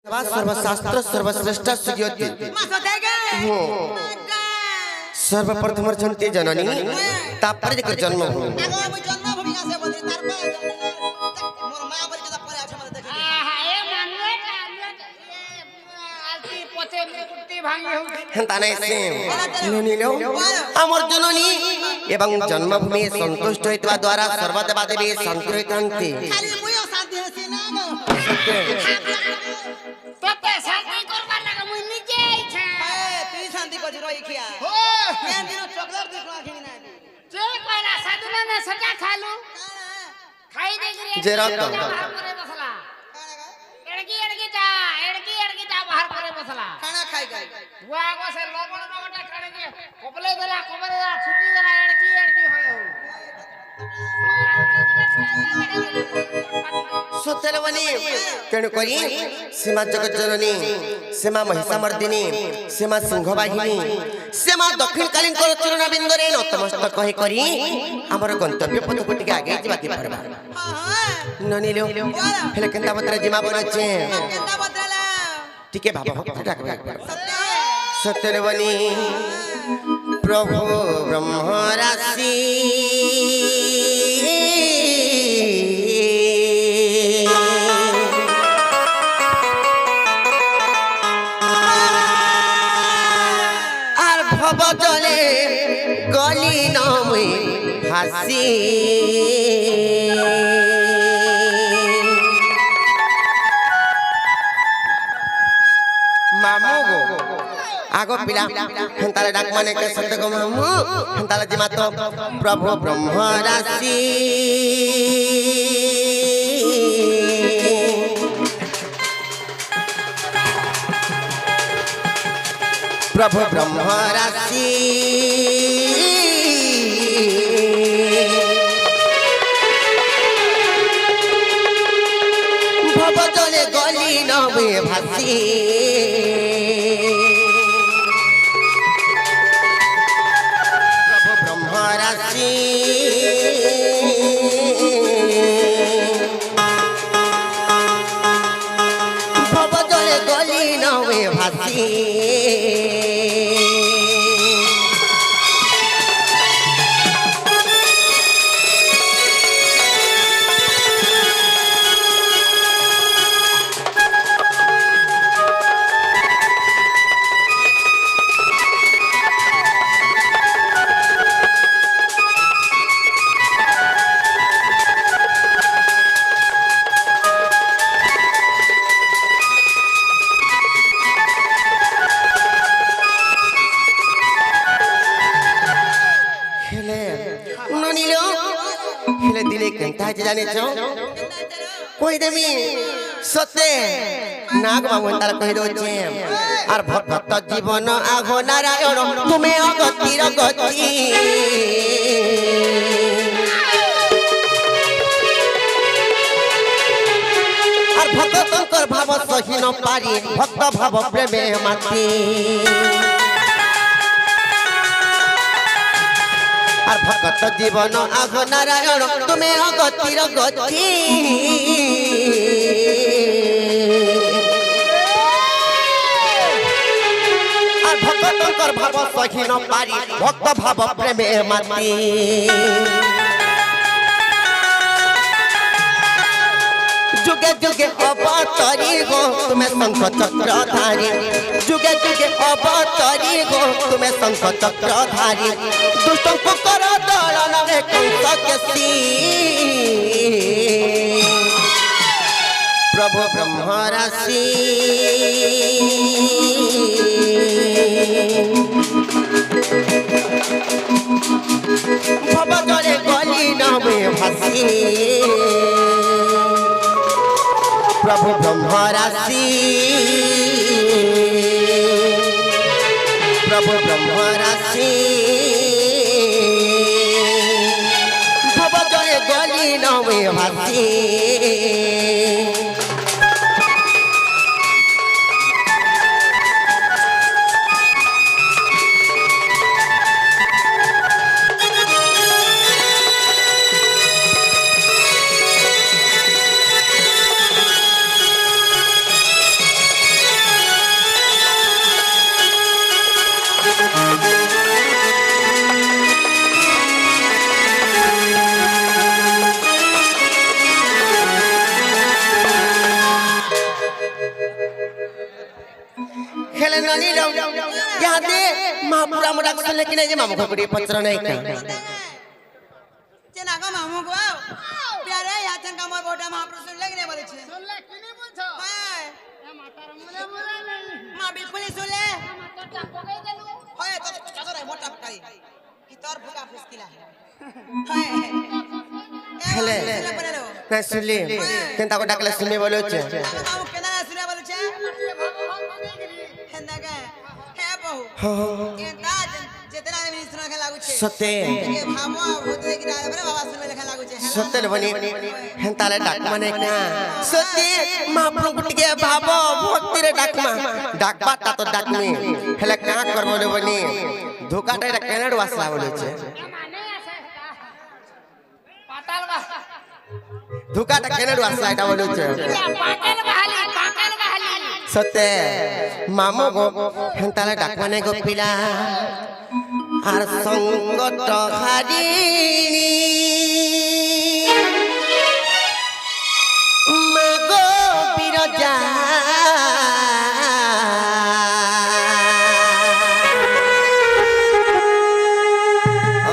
सर्वशास्त्र सर्वश्रेष्ठ सुयोति हो सर्वप्रथम जन्ती जननी तापर जेकर जन्मभूमि हेंता नहीं से ननीलो अमर जननी एवं जन्मभूमि संतुष्ट होइतवा द्वारा सर्वदेवा देवी शांति होइतंती खाली मुयो शांति हसी ना तोते शांति करबा लाग मुई निजे आइछे तू शांति कर रही खिया हो केन दिन चॉकलेट दिखला खिनी ना जे कोइला साधुना ने सटा खालू खाई दे रे जे रत करे बसला एड़की ता बाहर करे बसला खाना खाई गई हुआ आगो से लवण नवटा खाने के कोपले देला छुटी देला एड़की होय सत्यलवनी तेणु करी सीमा जगत जननी सीमा महिषामर्दिनी सीमा सिंहवाहिनी सीमा दक्षिण कालीन कर चरण बिंदरे नतमस्तक कहि करी हमर गंतव्य पथ को टिके आगे जिबा के परबा ननीलो हेले केंता बतरा जिमा बनचे केंता बतराला टिके बाबा भक्त डाकबा सत्यलवनी प्रभु ब्रह्म राशि बदले गली नमुई हासी मामू गो आगो पिला हंताले डाक माने के सत्य गो मामू हंताले जिमा तो प्रभु ब्रह्म राशि प्रभु ब्रह्म राशि भव जले गली नवे भासी प्रभु ब्रह्म राशि भव जले गली नवे भासी दिले केंता जाने छो कोई देमी सते नाग बाबू तार कहि दो छे आर भक्त जीवन आगो नारायण तुमे अगतिर गति आर भक्तंकर भाव सही न पारी भक्त भाव प्रेमे माती आर भक्त जीवन आग नारायण तुमे अगतिर गति आर भक्तंकर भाव सही न पारी भक्त भाव प्रेमे माती जुगे जुगे अवतरी गो तुम्हें शंख चक्रधारी जुगे जुगे अवतरी गो तुम्हें शंख चक्रधारी दुष्टों को करो दलन रे कंस के सी प्रभु ब्रह्म राशि भव जले गली नवे भासी प्रभु ब्रह्म राशि प्रभु ब्रह्म राशि भव जले गली नवे भासी हेले ननी लो यहाँ दे महापुरा में डाक सुनने की नहीं जे मामू को कुड़ी पत्र नहीं का चेना का मामू को प्यारे यहाँ चंगा मोर बोटा महापुरुष सुन ले कि नहीं बोले छे सुन ले कि नहीं बोलछो हाय ए मातार मुले मुले नहीं मां बिल्कुल ही सुन ले माता टाको गई देलु हाय तो चादर है मोटा पकाई कि तोर फुका फुसकिला हाय हेले ना सुनली केंता को डाकले सुनने बोलो छे मामू केना सुने बोले छे हेंदा का हे बहु केंता जेतना आदमी सुना के लागू छे सते के भामो भूत देखि डाले बरे बाबा सुने लेखा लागू छे सते बनी हेंताले डाक माने का सते महापुर गुटिके भाबो भक्ति रे डाक बात तो डाक में हेले का करबो रे बनी धोका रे केनेड वासला बोलो छे माने ऐसे पाताल बा धोका रे केनेड वासला এটা बोलो छे पाताल बहाली सते मामो गो हेंताले डाक माने गो पिला আর সংগত হারিনি মাগো বিরজা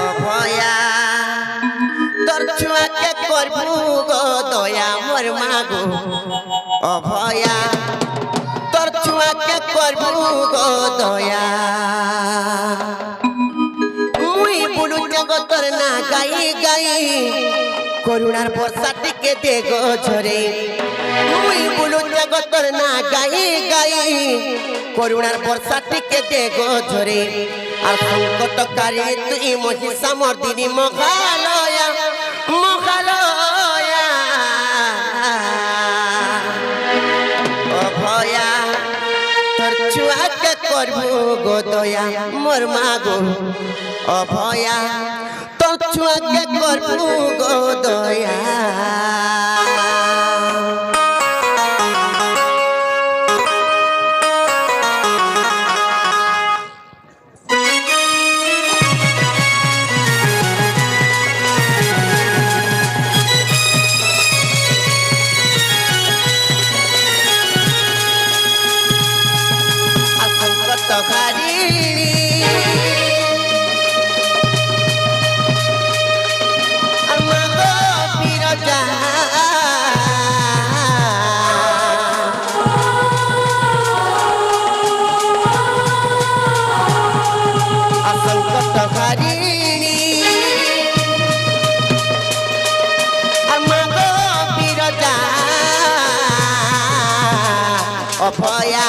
অভয়া তোর ছুয়াকে করবু গো দয়া মোর মাগো অভয়া তোর ছুয়াকে করবু গো দয়া জগতর না গাই গাই করুণার বর্ষা টিকে দে গো ঝরে মুই বলু জগতর না গাই গাই করুণার বর্ষা টিকে দে গো ঝরে আর সংকটকারী তুই মহিষা মর্দিনী মহালয়া মহালয়া অভয়া তোর ছুয়াকে করবু গো দয়া মোর মাগো অভয়া তোর ছুয়াকে করবু গো দয়া অভয়া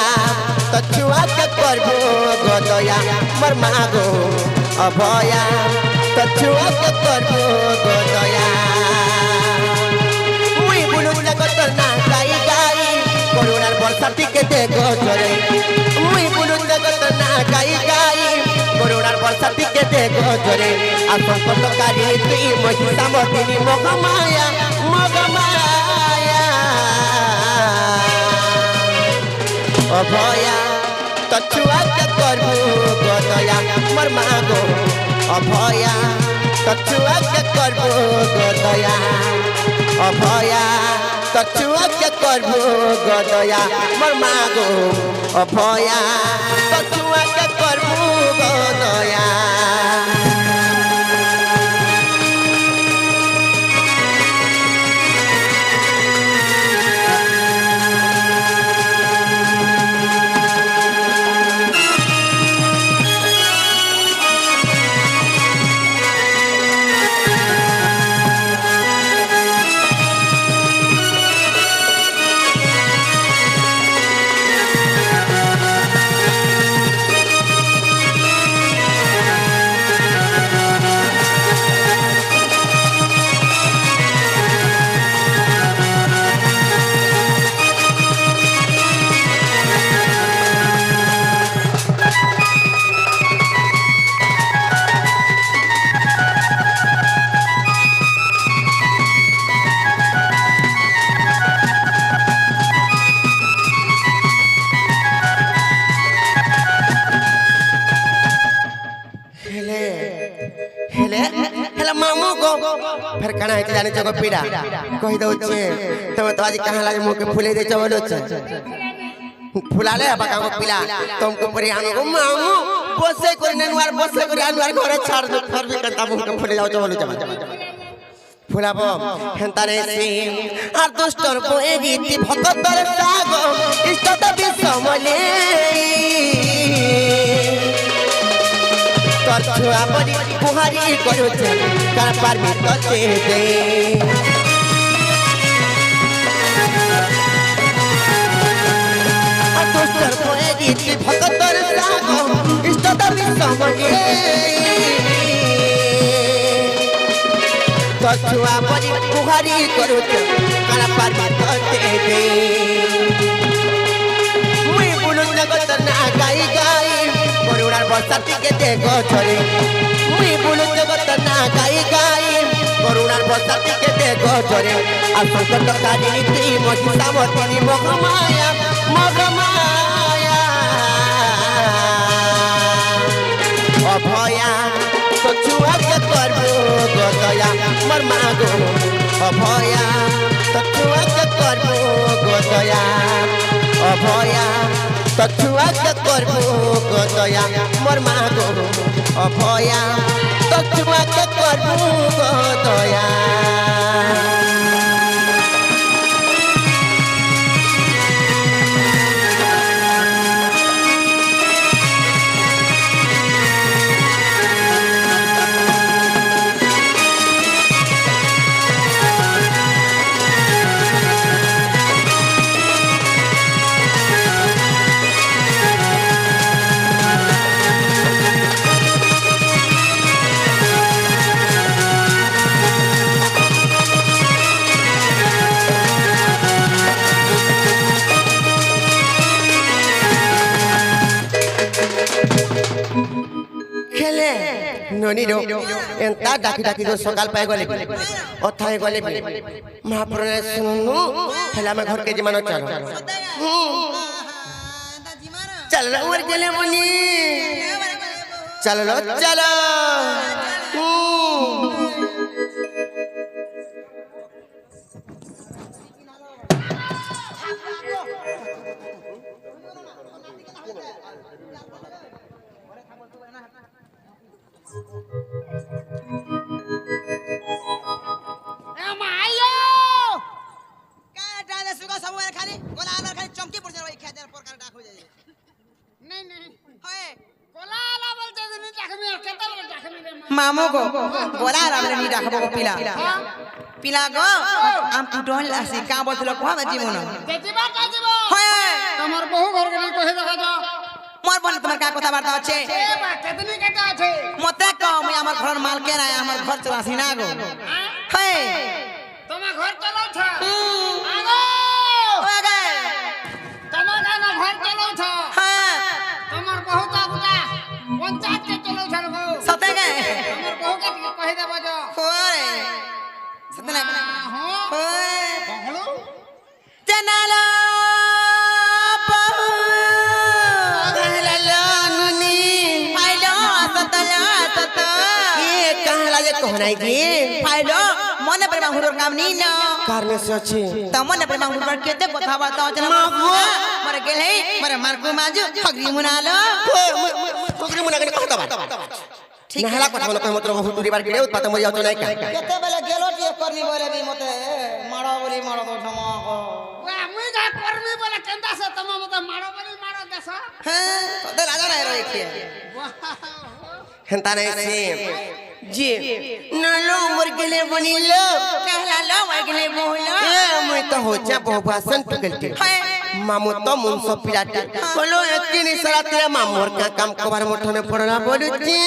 তো ছুয়াকে করবো গো দয়া মোর মাগো অভয়া তো ছুয়াকে করবো গো দয়া মুই বুলু জগত না গাই গাই করুণার বর্ষা টিকে দে গো ঝরে মুই বুলু জগত না গাই গাই করুণার বর্ষা টিকে দে গো ঝরে আর সংকটকারী তুই মহিষা মর্দিনী মহামায়া মহামায়া অভয়া তো ছুয়াকে করবু গো দয়া মোর মাগো অভয়া তো ছুয়াকে করবু গো দয়া অভয়া তো ছুয়াকে করবু গো দয়া মোর মাগো অভয়া তো ছুয়াকে করবু গো দয়া फिर कना है जाने जगह पीड़ा कहि दउ छे तब तो आज कहां लागे मुंह के फुले दे चवलो छे फुलाले बाका को पिला तुमको परी हमको मामू बसे करे ननवार बसे करे अनवार घरे छाड़ दो फिर भी कंता मुंह फुले जाओ चलो चलो फुलाबो हेंतारे से আর দুষ্টর বয়ে গীতি ভক্তর সাগ ইষ্টত বিসমলে তোর ছুয়া বলি কুহারি করুছে কার পারবি ততে দে আর দুষ্টর বয়ে গীতি ভক্তর সাগ ইষ্টত বিসমলে छुआ बड़ी कुहारी करू काला पानी तते दे मुई बुलु जगत ना गाई गाई करुणार बरसाती के देखो छरे मुई बुलु जगत ना गाई गाई करुणार बरसाती के देखो छरे आ संकट काली ती महिषा मतिनी मगमाया अभया तो छुआ के करबो गोदया मर मागो अभया तो छुआ के करबो गोदया अभया तो छुआ के करबो गोदया मर मागो अभया तो छुआ के करबो गोदया खेले ननी रो एंता डाकी डाकी को सकाल पाए गले अथाए गले महापुर ने सुनु हेला में घर के जमानो चलो चल रो और गले मुनी चल रो चलो मामो को बोला रामले नी डाकबो को पिला पिला गो आम टुटल आसी का बोलथलो को हम जीवन जेतिबा का जीव होय तमर बहु घर के कहे देखा जा मोर बन तुम्हार का কথা বার্তা আছে ए बा केतनी केता আছে मते को मैं हमर घर माल के ना हमर घर चलासी ना गो होय तमा घर चलाउ छ आगो ओगे तमा ना घर चलाउ छ हां तमर बहु का बुता पंचायत के चलाउ छ गो सते गे तमर बहु के कहे देबो जो होय सतना हां होय बहलो चनाला कहनाई जी फाइलो मने पर माहुर काम नी न कार में से अछि त मने पर माहुर पर केते কথা বার্তা আছে না मरे गेले मरे मारकु माजु ठगरी मुनालो ठगरी मुना के कहता बात ठीक नहला কথা न कह मतलब बहुत दूरी बार गेले उत्पात मरि आउत नै का केते बेले गेलो टिए करनी बोले भी मते मारो बोली मारो तो ठमा को वा मुई का कर्मी बोले केंदा से तमा मते मारो बोली मारो देस हां तो राजा नै रही थी हेंता नै से जी नलो मर गेले बनिलो कहला लो मर गेले बोलो ए मैं तो हो जा बहु भाषण टकलते मामू तो मुन सब पिलाते बोलो इतनी सारा तेरा मामूर का काम कबार मोठने पड़ना बोलू जी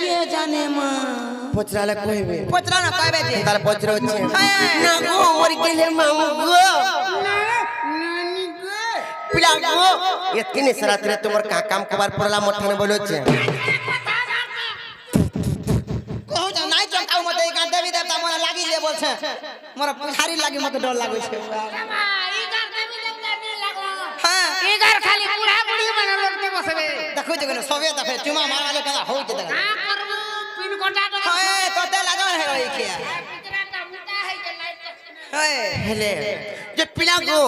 के जाने मां पोचराले कहबे पोचरा न कहबे जे तार पोचरो छे ना गो मर गेले मामू गो नानी गो पिला गो इतनी सारा तेरा तुमर का काम कबार पड़ला मोठने बोलो छे देवी देवता मोरा लागी ले बोल छे मोरा पुजारी लागी मते डर लागै छे ई घर देवी देवता ने लागो हां ई घर खाली बूढ़ा बूढ़ी बना लोग के बसबे देखो जगन सबे देखे चुमा मारवा ले कदा होई के का करबो पिन कोटा तो हां तोते लागल है रही के पितरा का मुटा है के लाइट हां हेले जे ପିଲା ଗো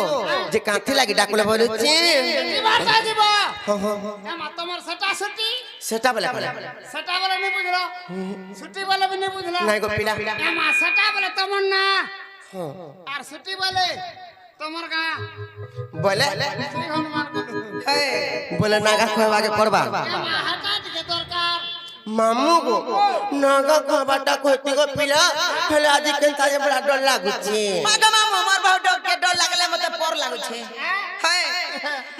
ଯେ କାନ୍ଥି ଲାଗି ଡାକୁଲେ ବୋଲୁଛି ଯିବା ଯିବା ହଁ ହଁ ଏ ମା ତମର ସେଟା ସେଟି ସେଟା ବୋଲେ କଲେ ସେଟା বলে নি বুঝলো ছুটি বলে নি বুঝলো ନାଇଁ ଗো ପିଲା এ মা সেটা বলে তোমার না ହଁ আর ছুটি বলে তোমার গা ବୋଲେ শ্রী হনুমান গুরু ବୋଲେ ନାଗା ଖୁଆବାକେ ପଡ଼ବା এ মা হাটা টিকে দরকার ମାମୁ ଗো ନାଗା ଖୁଆବାଟା କହିତି ଗো ପିଲା ହେଲେ ଆଜି କେନ୍ତା ଯେ ବड़ा ଡର ଲାଗୁଛି मागा मामू मोर बहुत डर लागले मते पर लागुछे हाय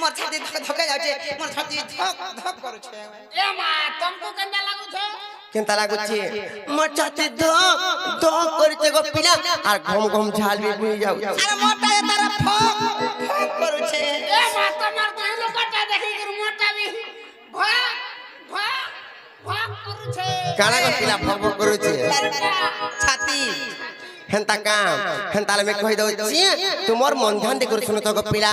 मोर छाती धक जाउछे मोर छाती धक धक करूछे এ মা तुमको কেন্দা লাগুছে କେନ୍ତା ଲାଗୁଛି ମୋ ଛାତି ଧକ ଧକ କରିছে ଗো ପିଲା আর ঘম ঘম ঝাল ବି বুই যাଉଛି अरे मोटा ये तारा फक फक करूछे এ মা তোমার তো এই লোকটা দেখি কি মোটা বি ভাগ ভাগ ভাগ করছে কাଣା গো পিলা ভক ভক କରୁছে छाती হেন্তা কাম হেন্তা আমি কই দউছি তোমার মন ধ্যান দি করছুন তো গো পিলা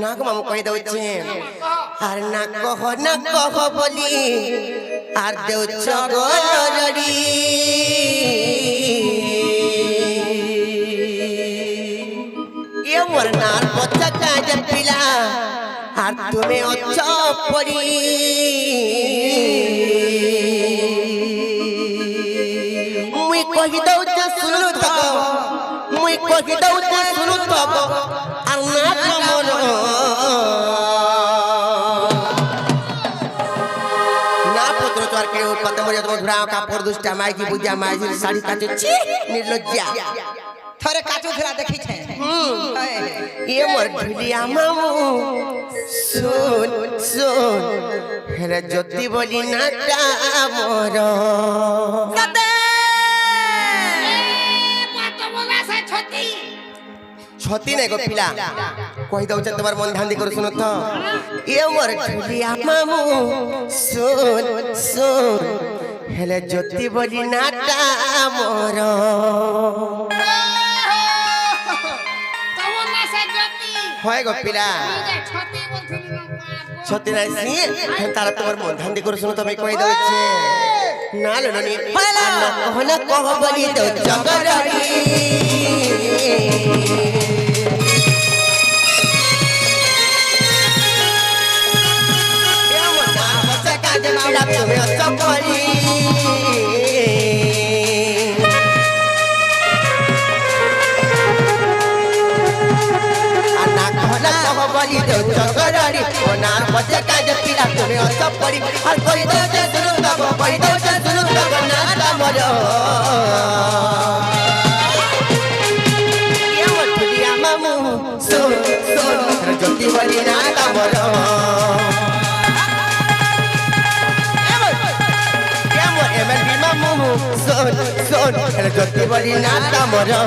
না গো মামু কই দউছি আর না কহ বলি আর দেউছ গো নরড়ি এ মোর নার বচ্চা কাজ পিলা আর তুমি অচ্ছ পড়ি মুই কহি দউছি শুনু থাক মুই কহি দউছি শুনু থাক আর না কমন না পুত্র তোর কে উৎপাত মরিয়া তোমার ধুরা কাপড় দুষ্টা মাইকি বুঝা মাইজি শাড়ি কাচুছি নির্লজ্জা थरे काचू थरा देखी छे ये मोर ढुलिया मामू सुन सुन हेरे ज्योति बोली नाटा मोर सते মা তোমার সে ছতি छती नहीं गो पिला कही दउछ तुम्हार मन ध्यान दी कर सुनो तो ये मोर ढुलिया मामू सुन सुन हेले ज्योति बोली नाटा मोर তোমার না সে জ্যোতি হয় গো পিলা এই যে ছতি বলছিলি না छती नहीं सी तारा तुम्हार मन ध्यान दी कर सुनो तो मैं कही दउछ ना लो नी ना कह बोली तो जगरड़ी पिला तुम्हें अच्छा पड़ी अन्ना कहना कह बोली दो चगराड़ी ओनार बच्चा का जब पिला तुम्हें अच्छा पड़ी हर कोई दो से सुनो तब कोई दो से सुनो तब नाता मरो ये मत दिया मामू सुन सुन ज्योति वाली नाता मरो MLB mamu son son el joti bali nata moro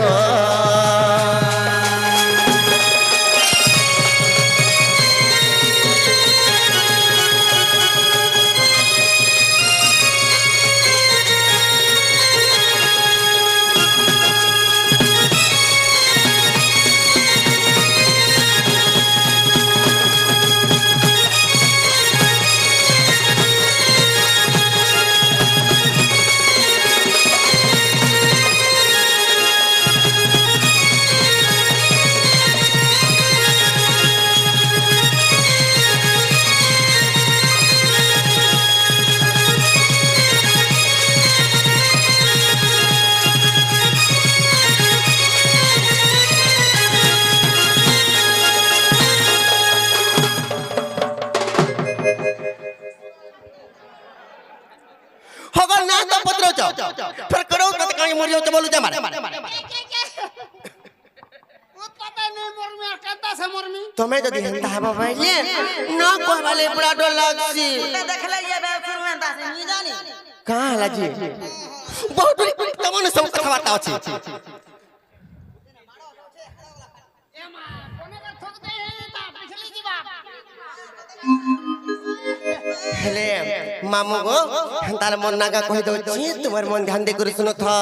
होगल ना तो पत्रो चो फिर करो कत कहीं मरियो तो बोलू जा मारे উৎপাতে নেই মরমি আর কেন্দা সে মরমি तुम्हें जदी हेंता हबा भाईले ना कहवाले बड़ा डर लागसी देखले ये बे शुरू में दास नी जानी कहां हला जी बहुत तमन सब कथा बाता अछि এ মা কোনে কা ঠক দে তা পিছলি দিবা हेले मामू गो हेंतार मन नागा कहि दो छी तुम्हार मन ध्यान दे कर सुनो था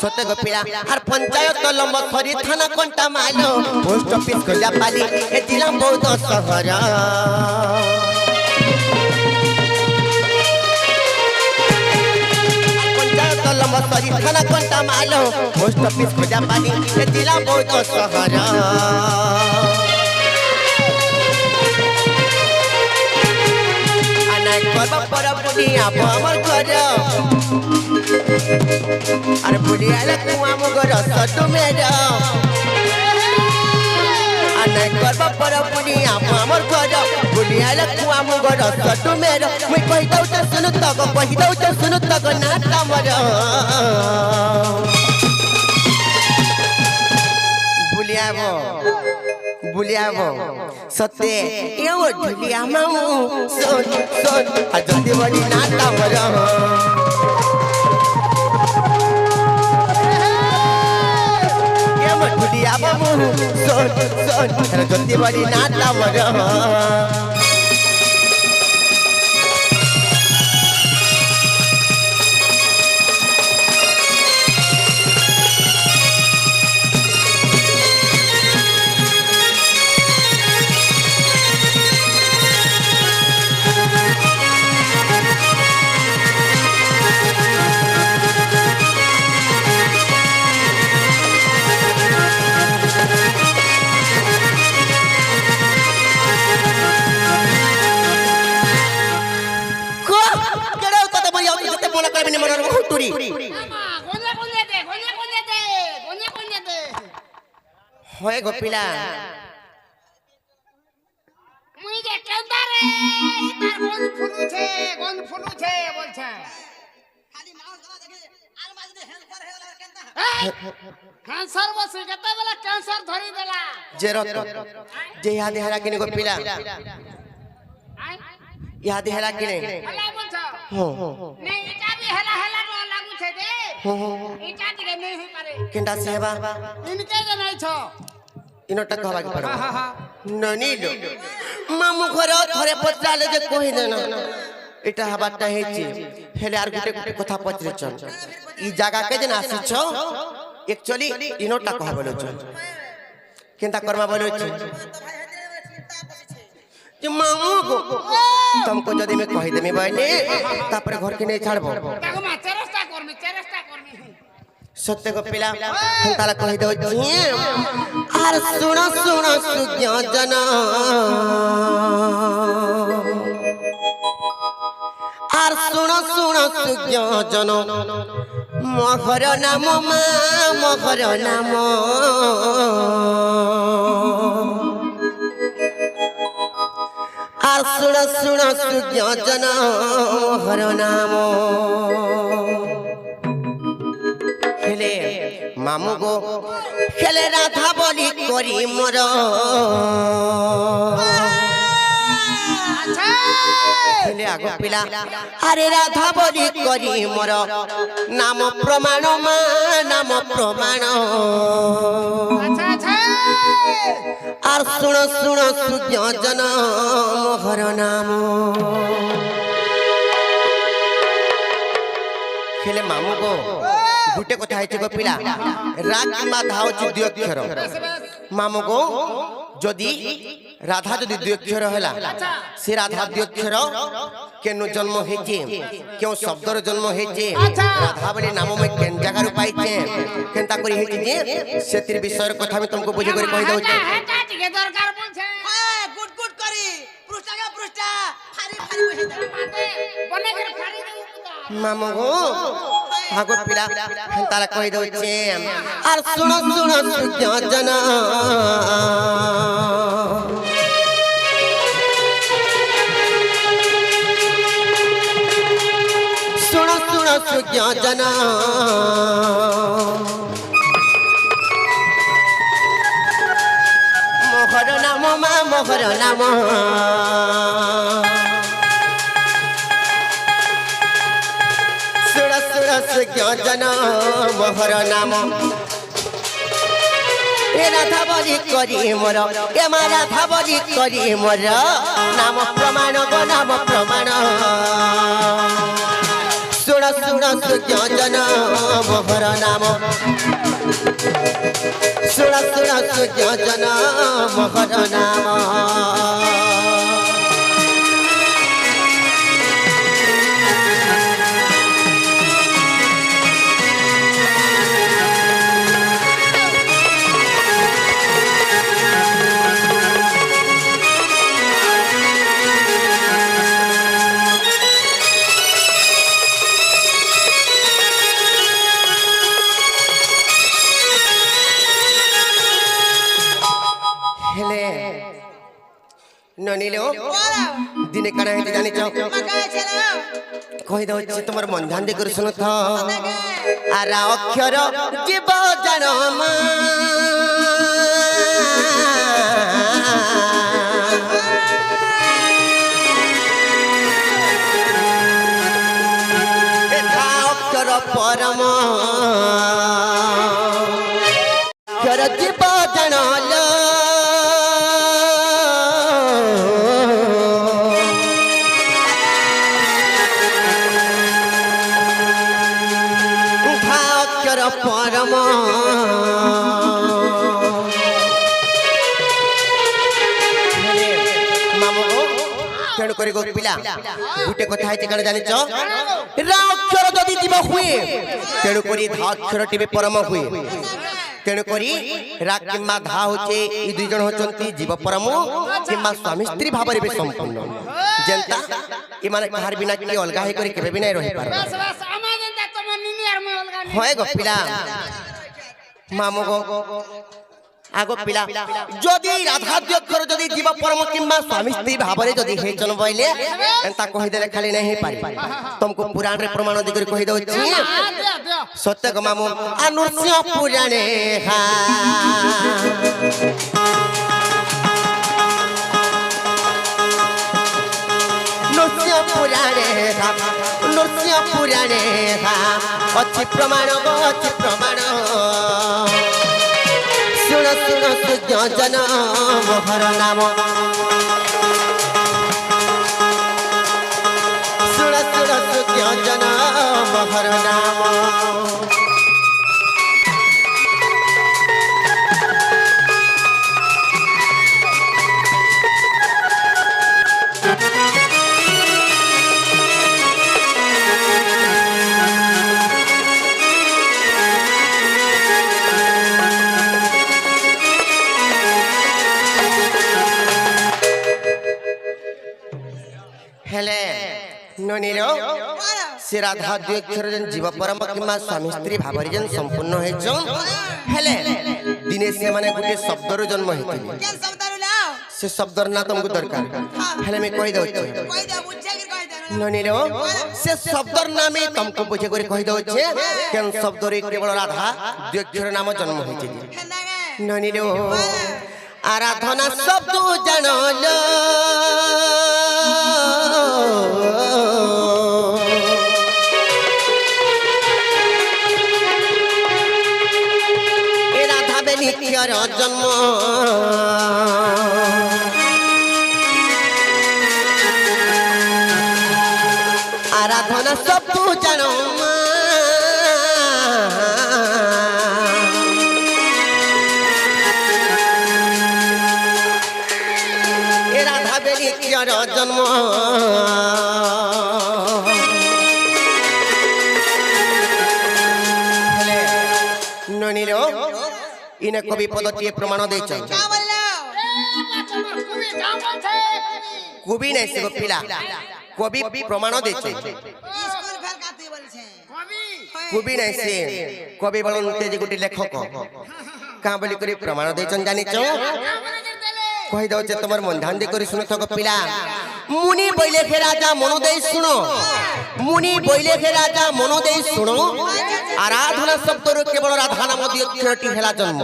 सत्य गो पिला हर पंचायत तो लंब खरी थाना कोंटा मालो पोस्ट ऑफिस को जा पाली ए जिला बहुत सहरा पंचायत तो लंब मसरी थाना कंटा मालो पोस्ट ऑफिस खोजा पानी ए जिला बौद्ध शहर अनाय करब पर बुनिया हमर घर अरे बुनिया ले कुआ मगर सटु मेरा अनाय करब पर बुनिया हमर घर बुनिया ले कुआ मगर सटु मेरा मैं कहि दउ त सुनु तक कहि दउ त सुनु तक ना तमर बुलियाबो सत्य यो ढुलिया मामू सोन सोन अजति बड़ी ना तमर यो ढुलिया मामू सोन सोन अजति बड़ी ना तमर होय गोपिला মুই যে কেন্দারে ইতার গন ফুলুছে বলছে খালি মাউস ধরা দেখে আর মাঝে ক্যান্সার হয়ে গেল কেন্তা ক্যান্সার বসে কেতে বেলা ক্যান্সার ধরি দেলা जे याद हेरा किने गोपिला याद हेरा किने হলা বলছ हो নে এটা বি হেলা হেলা তো লাগুছে দে এটা দিকে নেই হই পারে केंटा सेवा ইনকে যে নাই ছ इनोटा कहबा के पड़ो ननी लो मामू घर थरे पत्राले जे कहि देना एटा हबाटा हेची हेले आर गुटे गुटे कथा पचरे चल ई जागा के जन आसी छ एक्चुअली इनोटा कह बोलो छ केंता कर्मा बोलो छ जे मामू को तुमको जदी मैं कहि देमी बने तापर घर के नहीं छाड़बो তাকে মা চেষ্টা করমি सत्य गोपिला हम ताला कहि दो आर सुनो सुनो सुज्ञ जन आर सुनो सुनो सुज्ञ जन मोहर नाम मा मोहर नाम आर सुनो सुनो सुज्ञ जन मोहर नाम खेले मामू गो खेले राधा बोली करी मोर खेले आगो पिला अरे राधा बोली करी मोर नाम प्रमाण मा नाम प्रमाण आर सुन सुन सुज्ञ जन मोहर नाम खेले मामू गो गुटे कथा है गोपिला राग किमा धाउची दुई अक्षर मामू गो जदि राधा जदि दुई अक्षर हैला से राधा दुई अक्षर केनु जन्म हेचे क्यों शब्दर जन्म हेचे राधा बोली नाम में केन जगह रु पाइचे केनता करी हेचे जे सेतिर विषय कथा में तुमको बुझे करी कहि दउ এটা টিকে দরকার বলছে गुड गुड करी पृष्ठा पृष्ठा फारी फारी बहे মাতে বনে করে ফাড়ি দেউ मामू गो हागो पिला तारा कहि दउ छे आर सुनो सुनो सुज्ञ जन सुनो सुनो सुज्ञ जन मोहर नाम मा मोहर नाम जन मोहर नाम ए राधा बली करी मोर ए मा राधा बली करी मोर नाम प्रमाण गो नाम प्रमाण सुन सुन सुज्ञ जन मोहर नाम सुन सुन सुज्ञ जन मोहर नाम ননিলো বলো দিনে কানা হইতে জানিছ মাকা ছেলে কই দଉଛି তোমার মন ধ্যান দে করে শুনো তো দেখে আর অক্ষর জীব জানমা এটা অক্ষর পরম অক্ষর জীব জানল অক্ষর পরম তেଣୁ କରି ଗୋ ପିଲା ଗୋଟେ କଥା ହେଇଛି କାଣା ଜାଣିଛ ରା ଅକ୍ଷର ଯଦି ଯିବ ହୁଏ ତେଣୁ କରି ଧା ଅକ୍ଷରଟି ବି ପରମ ହୁଏ ତେଣୁ କରି ରା କିମ୍ବା ଧା ହଉଛେ ଏଇ ଦୁଇ ଜଣ ହଉଛନ୍ତି ଜୀବ ପରମ କିମ୍ବା ସ୍ୱାମୀ ସ୍ତ୍ରୀ ଭାବରେ ବି ସମ୍ପୂର୍ଣ୍ଣ ଯେନ୍ତା ଏମାନେ କାହାର ବିନା କି ଅଲଗା ହେଇକରି କେବେ ବି ନାଇଁ ରହିପାର बस बस आमा जनता तुम निनी और मैं अलगा नहीं হয় গো পিলা মামু গো আগো পিলা যদি রাধাদ্য অক্ষর যদি জীব পরম কিংবা স্বামী স্ত্রী ভাବରେ যদি ହେଇଛନ বইলে এন্তা কহি দেলে খালি নাই পারি तुमको पुराण रे प्रमाण दिगरी कहि दउछि दे दे सत्य ग मामू अनुष्य पुराणे हा नृस्य पुराणे हा नृस्य पुराणे हा अछि प्रमाण गो अछि प्रमाण सुन सुन सुज्ञ जन मोहर नाम सुन सुन सुज्ञ जन मोहर नाम हेले ननिलो বলো से राधा द्वय अक्षर जन जीव परम किंवा स्वामी स्त्री भाବରେ जन संपूर्ण हेचन हेले दिने से माने गुटे शब्दर जन्म हेतिले কেন শব্দ লাও से शब्दर ना तुमको दरकार हेले मैं कहि दउछि কই দে বুঝছে কি কই দে ननिलो से शब्दर नामे तुमको बुझे करे कहि दउछि केन शब्दरे केवल राधा द्वय अक्षर नाम जन्म हेतिले হেন্দাগে ननिलो आराधना शब्द जानल ए राधा बेनिथियर जन्म आराधना शब्द जानल राधा बेनिथियर जन्म ननिलो इन कवि पदटीए प्रमाण देछ কা বললো तुम्हार कुबी जाम बोलछे कवि नै से पिला कवि प्रमाण देछ স্কুল ফেল কাতি বলছে कवि कवि नै से कवि बलन्ते जे गुटी लेखक का बोली करी प्रमाण देछन जानिछ का बोले देले कहि दउछे तमर मन ध्यान दे करी सुन थक पिला मुनि बोले के राजा मनो दे सुनो मुनि बोले के राजा मनो दे सुनो आराधना शब्दर केवल राधा नाम दी अक्षरटी हेला जन्म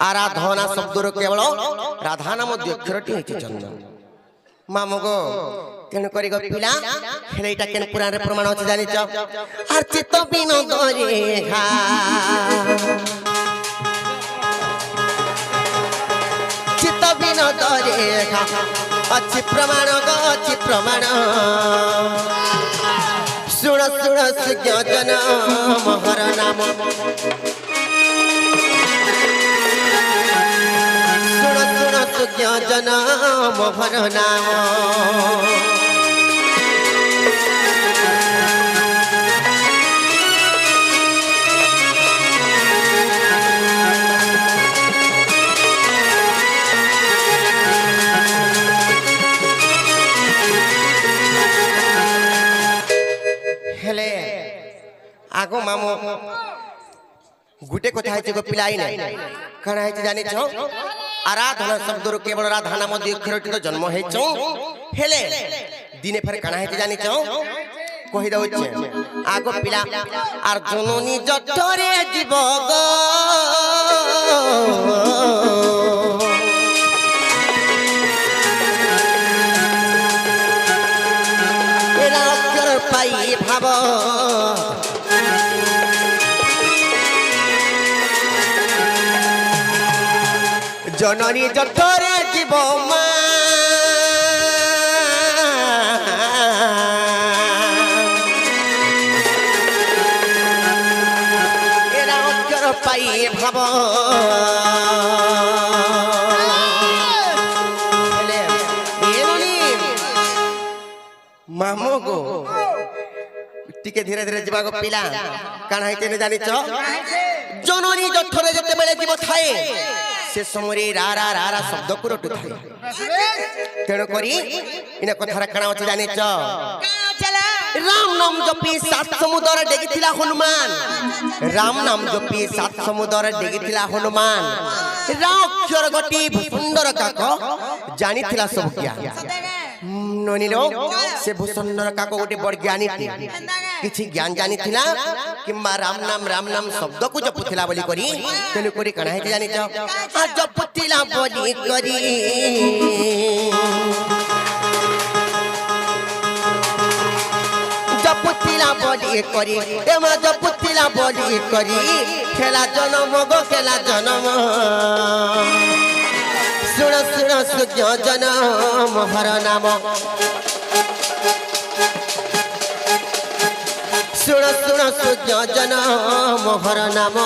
आराधना शब्दर केवल राधा नाम दी अक्षरटी हेछि जन्म मामगो तेन करी गो पिला हेलेटा केन पुराण रे प्रमाण अछि जानिछ आर चित्त बिनोद रे घा चित्त बिनोद रे घा अछि प्रमाण गो अछि प्रमाण सुण सुण सुज्ञ जन मोहर नाम सुण सुण सुज्ञ जन मोहर नाम हेले आगो मामो गुटे कथा है गो पिलाई नै कना है जानि छ आराधना शब्दरू केवल राधा नाम दुई अक्षरटी तो जन्म हेच हेले दिने फेर काना हेते जानिच कहि दउछे आगो पिला आर जननी जठरे जीव गो एरा अक्षर पाई भाव जननी जठरे जीव मा एरा अक्षर पाई भाव मामो गो टिके धीरे धीरे जीवा गो पिला काना हेते जानिच जननी जठरे जते बेले जीव थाए से समय रा रा रा रा शब्द को रटु थाए तेणु करी इना कथार काना अछि जानिच राम नाम जपी सात समुद्र डेगिथिला हनुमान राम नाम जपी सात समुद्र डेगिथिला हनुमान राक्षर गटी भूसुंदर काक जानिथिला सब ज्ञान ननिलो से भूसुंदर काक गोटे बड़ ज्ञानी किछि ज्ञान जानिथिला किंबा राम नाम शब्द को जपुथिला बोली करी तेनु करी कणा हेते जानिच आ जपुथिला बोली करी जपुथिला बोली करी एमा जपुथिला बोली करी खेला जन्म गो खेला जन्म सुन सुन सूर्य जन्म हर नाम सुन सुन सूर्य जन्म हर नाम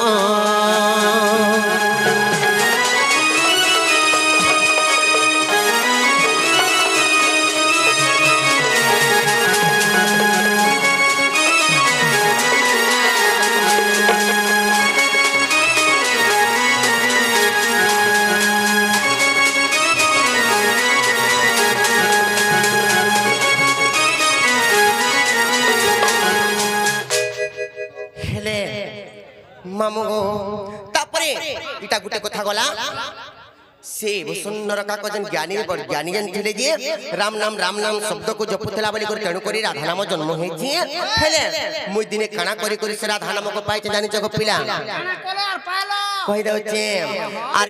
मामू तापरे इटा गुटे कथा गला से सुंदर काक जन ज्ञानी ज्ञानी जन थिले जे राम नाम शब्द को जपुथला बोली कर तेणु करी राधा नाम जन्म होइछि हेले मुई दिने काना करी करी से राधा नाम को पाइते जानि जग पिला काना कलर पालो कहि दउछे